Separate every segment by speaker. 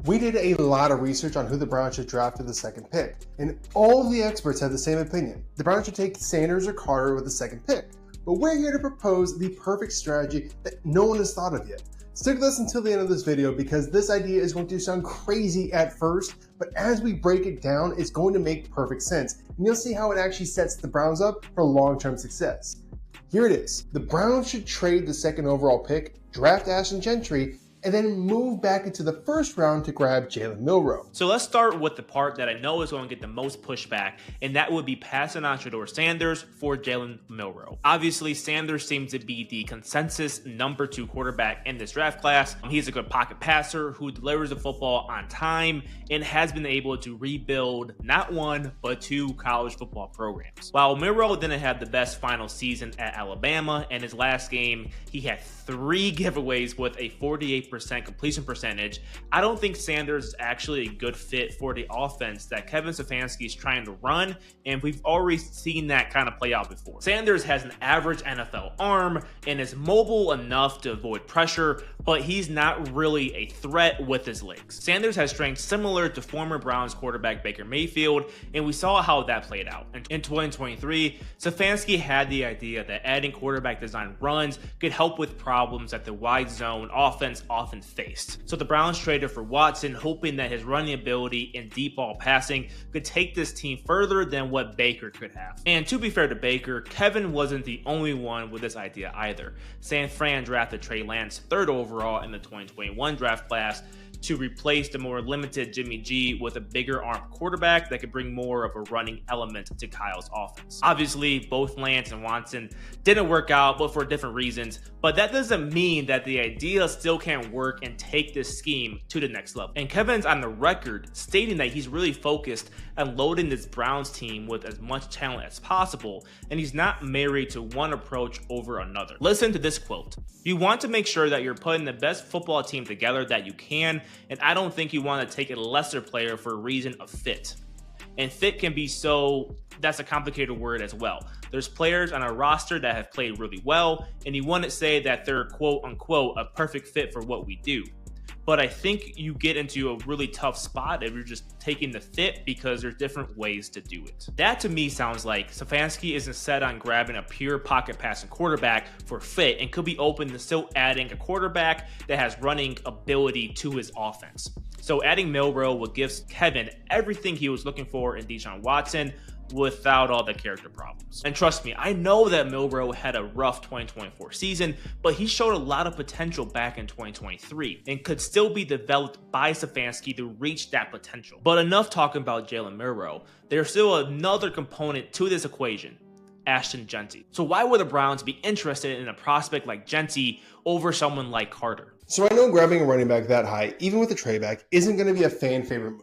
Speaker 1: We did a lot of research on who the Browns should draft with the second pick, and all of the experts had the same opinion. The Browns should take Sanders or Carter with the second pick, but we're here to propose the perfect strategy that no one has thought of yet. Stick with us until the end of this video because this idea is going to sound crazy at first, but as we break it down, it's going to make perfect sense, and you'll see how it actually sets the Browns up for long-term success. Here it is. The Browns should trade the second overall pick, draft Ashton Jeanty, and then move back into the first round to grab Jalen Milroe.
Speaker 2: So let's start with the part that I know is going to get the most pushback, and that would be passing on Shedeur Sanders for Jalen Milroe. Obviously, Sanders seems to be the consensus number 2 quarterback in this draft class. He's a good pocket passer who delivers the football on time and has been able to rebuild not 1, but 2 college football programs. While Milroe didn't have the best final season at Alabama, in his last game, he had 3 giveaways with a 48% completion percentage. I don't think Sanders is actually a good fit for the offense that Kevin Stefanski is trying to run, and we've already seen that kind of play out before. Sanders has an average NFL arm and is mobile enough to avoid pressure, but he's not really a threat with his legs. Sanders has strengths similar to former Browns quarterback Baker Mayfield, and we saw how that played out. In 2023, Stefanski had the idea that adding quarterback design runs could help with problems that the wide zone offense often faced. So the Browns traded for Watson, hoping that his running ability and deep ball passing could take this team further than what Baker could have. And to be fair to Baker, Kevin wasn't the only one with this idea either. San Fran drafted Trey Lance 3rd overall in the 2021 draft class to replace the more limited Jimmy G with a bigger arm quarterback that could bring more of a running element to Kyle's offense. Obviously, both Lance and Watson didn't work out, but for different reasons. But that doesn't mean that the idea still can't work and take this scheme to the next level. And Kevin's on the record stating that he's really focused on loading this Browns team with as much talent as possible, and he's not married to one approach over another. Listen to this quote. "You want to make sure that you're putting the best football team together that you can, and I don't think you want to take a lesser player for a reason of fit." And fit can be that's a complicated word as well. There's players on a roster that have played really well, and you want to say that they're quote unquote a perfect fit for what we do. But I think you get into a really tough spot if you're just taking the fit because there's different ways to do it. That to me sounds like Stefanski isn't set on grabbing a pure pocket passing quarterback for fit and could be open to still adding a quarterback that has running ability to his offense. So adding Milroe would give Kevin everything he was looking for in Deshaun Watson without all the character problems. And trust me, I know that Milroe had a rough 2024 season, but he showed a lot of potential back in 2023 and could still be developed by Stefanski to reach that potential. But enough talking about Jalen Milroe. There's still another component to this equation: Ashton Jeanty. So why would the Browns be interested in a prospect like Jeanty over someone like Carter?
Speaker 1: So I know grabbing a running back that high, even with a trade back, isn't going to be a fan favorite move.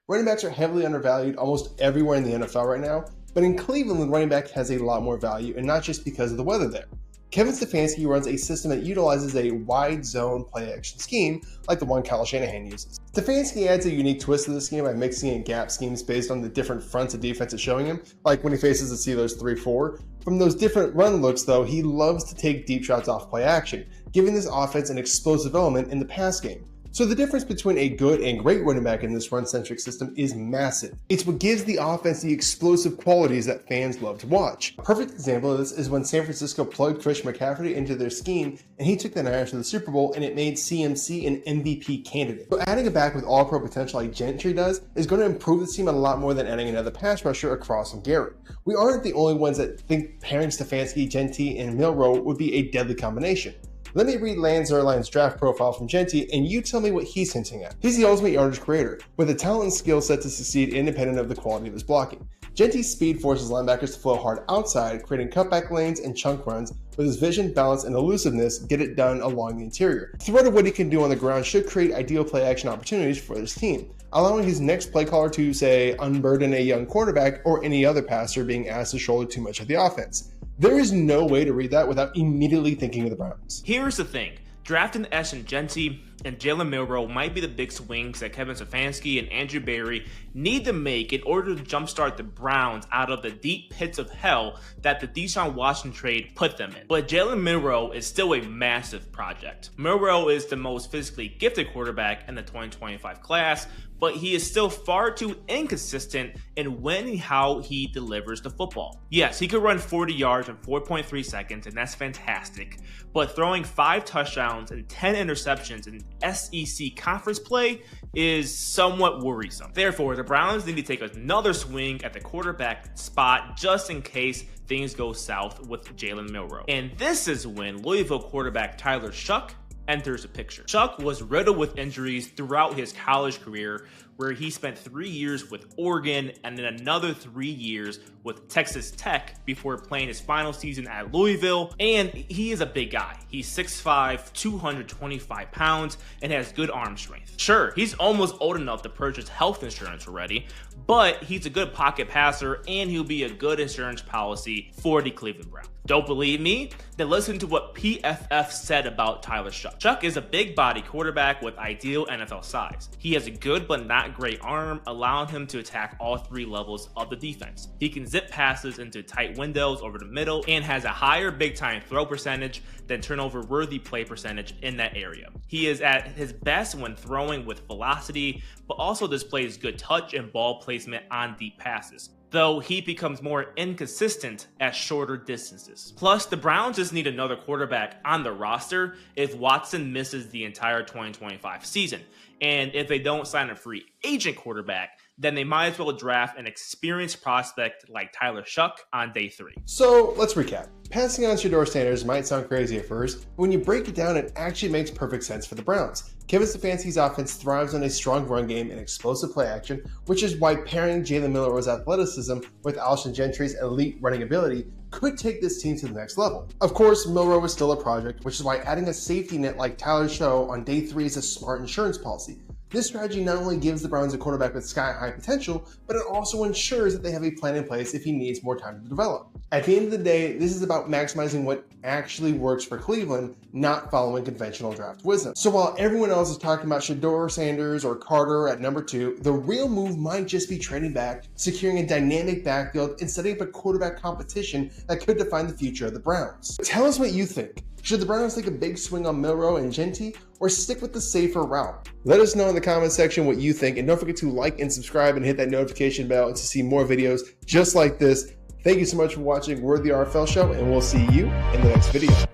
Speaker 1: Running backs are heavily undervalued almost everywhere in the NFL right now, but in Cleveland, the running back has a lot more value, and not just because of the weather there. Kevin Stefanski runs a system that utilizes a wide zone play action scheme like the one Kyle Shanahan uses. Stefanski adds a unique twist to the scheme by mixing in gap schemes based on the different fronts of defense it's showing him, like when he faces the Steelers 3-4. From those different run looks though, he loves to take deep shots off play action, giving this offense an explosive element in the pass game. So the difference between a good and great running back in this run-centric system is massive. It's what gives the offense the explosive qualities that fans love to watch. A perfect example of this is when San Francisco plugged Christian McCaffrey into their scheme, and he took the Niners to the Super Bowl, and it made CMC an MVP candidate. So adding a back with all-pro potential like Jeanty does is going to improve the team a lot more than adding another pass rusher across from Garrett. We aren't the only ones that think pairing Stefanski, Jeanty, and Milroe would be a deadly combination. Let me read Lance Zierlein's draft profile from Jeanty, and you tell me what he's hinting at. He's the ultimate yardage creator, with a talent and skill set to succeed independent of the quality of his blocking. Jeanty's speed forces linebackers to flow hard outside, creating cutback lanes and chunk runs. With his vision, balance, and elusiveness, get it done along the interior. The threat of what he can do on the ground should create ideal play action opportunities for this team, allowing his next play caller to, say, unburden a young quarterback or any other passer being asked to shoulder too much of the offense. There is no way to read that without immediately thinking of the Browns.
Speaker 2: Here's the thing. Drafting Ashton Jeanty and Jalen Milroe might be the big swings that Kevin Stefanski and Andrew Berry need to make in order to jumpstart the Browns out of the deep pits of hell that the Deshaun Watson trade put them in. But Jalen Milroe is still a massive project. Milroe is the most physically gifted quarterback in the 2025 class, but he is still far too inconsistent in when and how he delivers the football. Yes, he could run 40 yards in 4.3 seconds, and that's fantastic, but throwing 5 touchdowns and 10 interceptions in SEC conference play is somewhat worrisome. Therefore, the Browns need to take another swing at the quarterback spot just in case things go south with Jalen Milroe. And this is when Louisville quarterback Tyler Shough enters the picture. Shough was riddled with injuries throughout his college career, where he spent 3 years with Oregon and then another 3 years with Texas Tech before playing his final season at Louisville. And he is a big guy. He's 6'5", 225 pounds, and has good arm strength. Sure, he's almost old enough to purchase health insurance already, but he's a good pocket passer, and he'll be a good insurance policy for the Cleveland Browns. Don't believe me? Then listen to what PFF said about Tyler Shough. Shough is a big body quarterback with ideal NFL size. He has a good but not great arm, allowing him to attack all 3 levels of the defense. He can zip passes into tight windows over the middle and has a higher big time throw percentage than turnover worthy play percentage in that area. He is at his best when throwing with velocity, but also displays good touch and ball placement on deep passes, though he becomes more inconsistent at shorter distances. Plus, the Browns just need another quarterback on the roster if Watson misses the entire 2025 season. And if they don't sign a free agent quarterback, then they might as well draft an experienced prospect like Tyler Shough on day 3.
Speaker 1: So let's recap. Passing on Shedeur Sanders might sound crazy at first, but when you break it down, it actually makes perfect sense for the Browns. Kevin Stefanski's offense thrives on a strong run game and explosive play action, which is why pairing Jalen Milroe's athleticism with Ashton Jeanty's elite running ability could take this team to the next level. Of course, Milroe is still a project, which is why adding a safety net like Tyler Shough on day 3 is a smart insurance policy. This strategy not only gives the Browns a quarterback with sky-high potential, but it also ensures that they have a plan in place if he needs more time to develop. At the end of the day, this is about maximizing what actually works for Cleveland, not following conventional draft wisdom. So while everyone else is talking about Shedeur Sanders or Carter at number 2, the real move might just be trading back, securing a dynamic backfield, and setting up a quarterback competition that could define the future of the Browns. Tell us what you think. Should the Browns take a big swing on Milroe and Jeanty, or stick with the safer route? Let us know in the comment section what you think, and don't forget to like and subscribe and hit that notification bell to see more videos just like this. Thank you so much for watching. We're the RFL Show, and we'll see you in the next video.